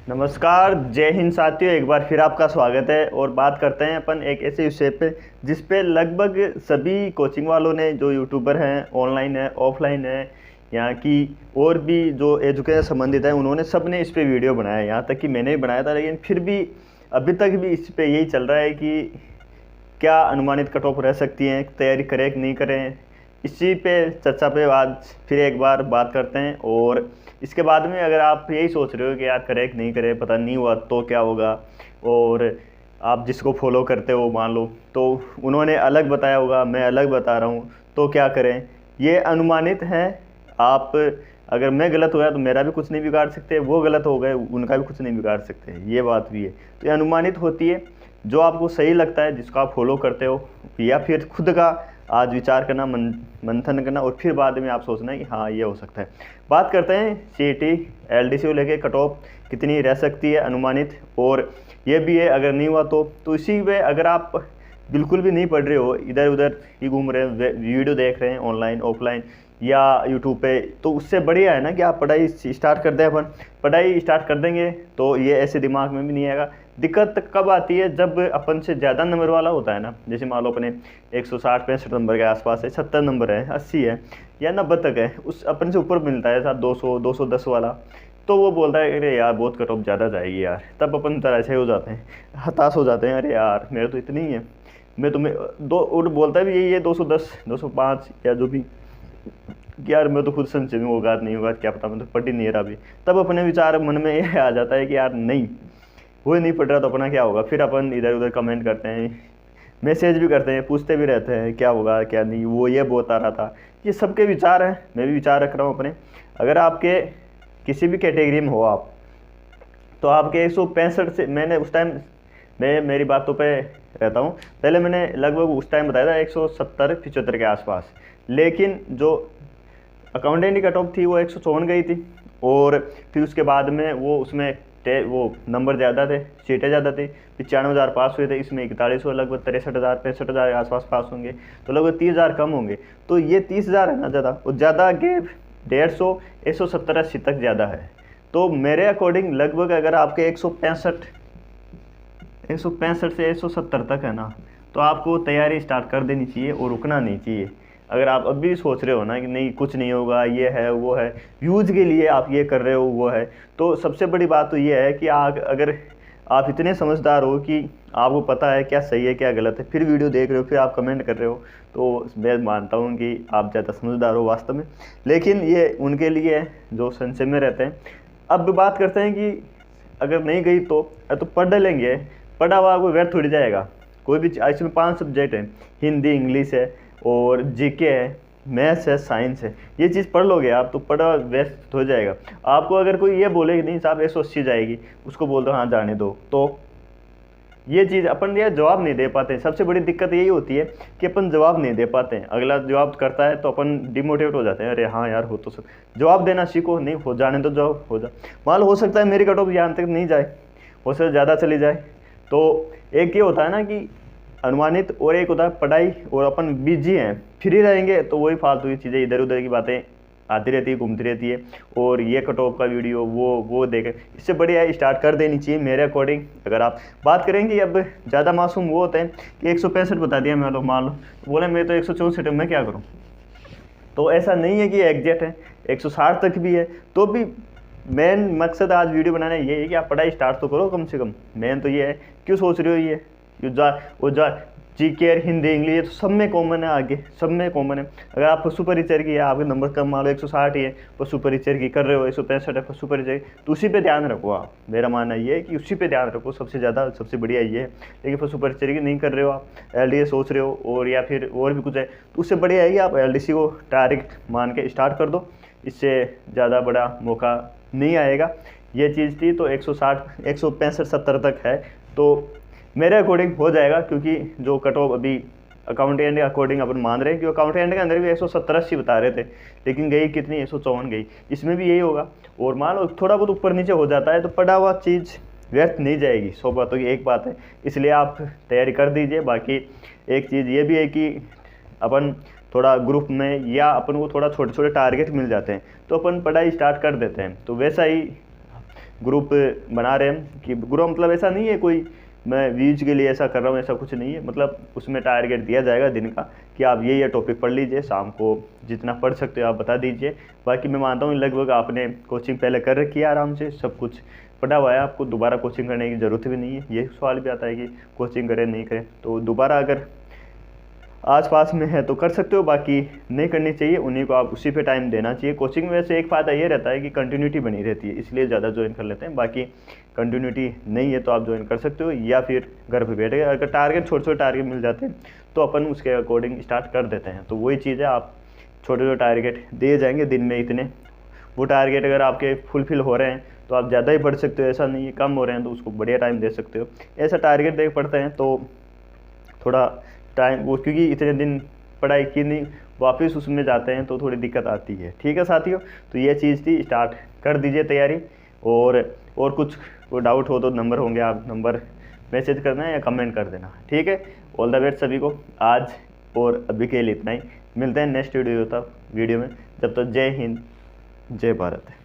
नमस्कार, जय हिंद साथियों। एक बार फिर आपका स्वागत है और बात करते हैं अपन एक ऐसे विषय पे जिस पे लगभग सभी कोचिंग वालों ने, जो यूट्यूबर हैं, ऑनलाइन है, ऑफलाइन है, यहाँ की और भी जो एजुकेशन संबंधित है, उन्होंने सब ने इस पे वीडियो बनाया है। यहाँ तक कि मैंने भी बनाया था, लेकिन फिर भी अभी तक भी इस पे यही चल रहा है कि क्या अनुमानित कट ऑफ रह सकती हैं, तैयारी करें कि नहीं करें। इसी पे चर्चा पे आज फिर एक बार बात करते हैं। और इसके बाद में अगर आप यही सोच रहे हो कि यार करें कि नहीं करें, पता नहीं हुआ तो क्या होगा, और आप जिसको फॉलो करते हो मान लो तो उन्होंने अलग बताया होगा, मैं अलग बता रहा हूँ, तो क्या करें। ये अनुमानित हैं। आप अगर मैं गलत हो गया तो मेरा भी कुछ नहीं बिगाड़ सकते, वो गलत हो गए उनका भी कुछ नहीं बिगाड़ सकते, ये बात भी है। तो ये अनुमानित होती है। जो आपको सही लगता है, जिसको आप फॉलो करते हो, या फिर खुद का आज विचार करना, मंथन करना, और फिर बाद में आप सोचना है कि हाँ ये हो सकता है। बात करते हैं सीईटी एलडीसी को लेके कट ऑफ कितनी रह सकती है अनुमानित, और ये भी है अगर नहीं हुआ तो इसी में अगर आप बिल्कुल भी नहीं पढ़ रहे हो, इधर उधर ही घूम रहे हैं, वीडियो देख रहे हैं ऑनलाइन ऑफलाइन या यूट्यूब पे, तो उससे बढ़िया है ना कि आप पढ़ाई स्टार्ट कर दें। अपन पढ़ाई स्टार्ट कर देंगे तो ये ऐसे दिमाग में भी नहीं आएगा। दिक्कत कब आती है, जब अपन से ज़्यादा नंबर वाला होता है ना, जैसे मान लो अपने 160-65 नंबर के आसपास है, 70 नंबर है, 80 है या 90 तक है, उस अपन से ऊपर मिलता है साथ 200-210 वाला, तो वो बोलता है अरे यार बहुत कट ऑफ ज़्यादा जाएगी यार। तब अपन तरह से हो जाते हैं, हताश हो जाते हैं, अरे यार मेरे तो इतनी ही है। मैं तुम्हें दो और बोलता भी यही है, 210 205 या जो भी, कि यार मैं तो खुद संशय में होगा नहीं होगा, क्या पता, मैं तो पढ़ ही नहीं रहा अभी। तब अपने विचार मन में ये आ जाता है कि यार नहीं, वो नहीं पढ़ रहा तो अपना क्या होगा। फिर अपन इधर उधर कमेंट करते हैं, मैसेज भी करते हैं, पूछते भी रहते हैं क्या होगा क्या नहीं, वो ये बता रहा था। ये सबके विचार हैं, मैं भी विचार रख रहा हूँ अपने। अगर आपके किसी भी कैटेगरी में हो आप, तो आपके 165 से, मैंने उस टाइम, मैं मेरी बातों पे रहता हूँ, पहले मैंने लगभग उस टाइम बताया था 170-75 के आसपास, लेकिन जो अकाउंटेंट की कट ऑफ थी वो 154 गई थी। और फिर उसके बाद में वो उसमें वो नंबर ज़्यादा थे, सीटें ज़्यादा थी, 95,000 पास हुए थे, इसमें 41 हुए, लगभग 63,000-65,000 के आसपास पास होंगे, तो लगभग 30,000 कम होंगे। तो ये 30,000 है ना ज़्यादा, और ज़्यादा गैप 150-170-80 तक ज़्यादा है। तो मेरे अकॉर्डिंग लगभग अगर आपके 165 से 170 तक है ना, तो आपको तैयारी स्टार्ट कर देनी चाहिए और रुकना नहीं चाहिए। अगर आप अभी भी सोच रहे हो ना कि नहीं कुछ नहीं होगा, ये है वो है, व्यूज़ के लिए आप ये कर रहे हो वो है, तो सबसे बड़ी बात तो ये है कि अगर आप इतने समझदार हो कि आपको पता है क्या सही है क्या गलत है, फिर वीडियो देख रहे हो, फिर आप कमेंट कर रहे हो, तो मैं मानता हूँ कि आप ज़्यादा समझदार हो वास्तव में। लेकिन ये उनके लिए है जो संशय में रहते हैं। अब बात करते हैं कि अगर नहीं गई तो पढ़ लेंगे, पढ़ा हुआ कोई व्यर्थ थोड़ी जाएगा। कोई भी इसमें 5 सब्जेक्ट हैं, हिंदी, इंग्लिश है, और जीके है, मैथ्स है, साइंस है। ये चीज़ पढ़ लोगे आप तो पढ़ा व्यस्त हो जाएगा। आपको अगर कोई ये बोले कि नहीं साहब 180 जाएगी, उसको बोल दो हाँ जाने दो, तो ये चीज़ अपन ये जवाब नहीं दे पाते। सबसे बड़ी दिक्कत यही होती है कि अपन जवाब नहीं दे पाते हैं। अगला जवाब करता है तो अपन डिमोटिवेट हो जाते हैं, अरे हाँ यार हो तो सब, जवाब देना सीखो, नहीं हो जाने दो, जाओ हो जा। मान लो हो सकता है मेरी कट ऑफ यहाँ तक नहीं जाए, हो सकता है ज़्यादा चली जाए। तो एक ये होता है ना कि अनुमानित, और एक होता है पढ़ाई, और अपन बिजी हैं, फ्री रहेंगे तो वही फालतू की चीज़ें, इधर उधर की बातें आती रहती है, घूमती रहती है, और ये कट ऑफ का वीडियो वो देखें। इससे बढ़िया स्टार्ट कर देनी चाहिए मेरे अकॉर्डिंग। अगर आप बात करेंगे, अब ज़्यादा मासूम वो होते हैं कि 165 बता दिया मान लो बोले मैं तो 164 मैं क्या करूँ। तो ऐसा नहीं है कि एग्जैक्ट है, 160 तक भी है। तो भी मेन मकसद आज वीडियो बनाना ये है कि आप पढ़ाई स्टार्ट तो करो कम से कम। मेन तो ये है, क्यों सोच रहे हो वो जीके, हिंदी, इंग्लिश, तो सब में कॉमन है, आगे सब में कॉमन है। अगर आप पशु परिचय की है, आपके नंबर कम मान लो 160 ही है, पशु परिचय की कर रहे हो, 165 है पशु परिचय, तो उसी पे ध्यान रखो आप। मेरा मानना ये है कि उसी पे ध्यान रखो, सबसे ज़्यादा सबसे बढ़िया ये है। लेकिन पशु परिचय की नहीं कर रहे हो आप, एलडीए सोच रहे हो, और या फिर और भी कुछ है, तो उससे बढ़िया है कि आप एलडीसी को डायरेक्ट मान के स्टार्ट कर दो। इससे ज़्यादा बड़ा मौका नहीं आएगा। ये चीज़ थी। तो 160 165 70 तक है, तो मेरे अकॉर्डिंग हो जाएगा, क्योंकि जो कट ऑफ अभी अकाउंटेंट के अकॉर्डिंग अपन मान रहे हैं कि अकाउंटेंट के अंदर भी 170-80 बता रहे थे, लेकिन गई कितनी, 154 गई। इसमें भी यही होगा। और मान लो थोड़ा बहुत ऊपर नीचे हो जाता है तो पढ़ा हुआ चीज़ व्यर्थ नहीं जाएगी, 100 बातों की एक बात है। इसलिए आप तैयारी कर दीजिए। बाकी एक चीज़ ये भी है कि अपन थोड़ा ग्रुप में, या अपन को थोड़ा छोटे छोटे टारगेट मिल जाते हैं, तो अपन पढ़ाई स्टार्ट कर देते हैं। तो वैसा ही ग्रुप बना रहे हैं कि ग्रुप मतलब ऐसा नहीं है कोई मैं व्यूज के लिए ऐसा कर रहा हूँ, ऐसा कुछ नहीं है। मतलब उसमें टारगेट दिया जाएगा दिन का कि आप ये टॉपिक पढ़ लीजिए, शाम को जितना पढ़ सकते हो आप बता दीजिए। बाकी मैं मानता हूँ लगभग आपने कोचिंग पहले कर रखी है, आराम से सब कुछ पढ़ा हुआ है, आपको दोबारा कोचिंग करने की ज़रूरत भी नहीं है। ये सवाल भी आता है कि कोचिंग करें नहीं करें, तो दोबारा अगर आस पास में है तो कर सकते हो, बाकी नहीं करनी चाहिए। उन्हीं को आप उसी पे टाइम देना चाहिए। कोचिंग में से एक फ़ायदा ये रहता है कि कंटिन्यूटी बनी रहती है, इसलिए ज़्यादा ज्वाइन कर लेते हैं। बाकी कंटिन्यूटी नहीं है तो आप ज्वाइन कर सकते हो, या फिर घर पे बैठ गए। अगर टारगेट छोटे छोटे टारगेट मिल जाते हैं तो अपन उसके अकॉर्डिंग स्टार्ट कर देते हैं। तो वही चीज़ है, आप छोटे छोटे टारगेट दिए जाएंगे दिन में इतने, वो टारगेट अगर आपके फुलफिल हो रहे हैं तो आप ज़्यादा ही पढ़ सकते हो, ऐसा नहीं है। कम हो रहे हैं तो उसको बढ़िया टाइम दे सकते हो। ऐसा टारगेट देख पढ़ते हैं तो थोड़ा टाइम वो, क्योंकि इतने दिन पढ़ाई की नहीं, वापस उसमें जाते हैं तो थोड़ी दिक्कत आती है। ठीक है साथियों, तो ये चीज़ थी, स्टार्ट कर दीजिए तैयारी। और कुछ वो डाउट हो तो नंबर होंगे, आप नंबर मैसेज करना है या कमेंट कर देना। ठीक है, ऑल द बेस्ट सभी को आज और अभी के लिए इतना ही। मिलते हैं नेक्स्ट वीडियो में। जब तक जय हिंद, जय भारत।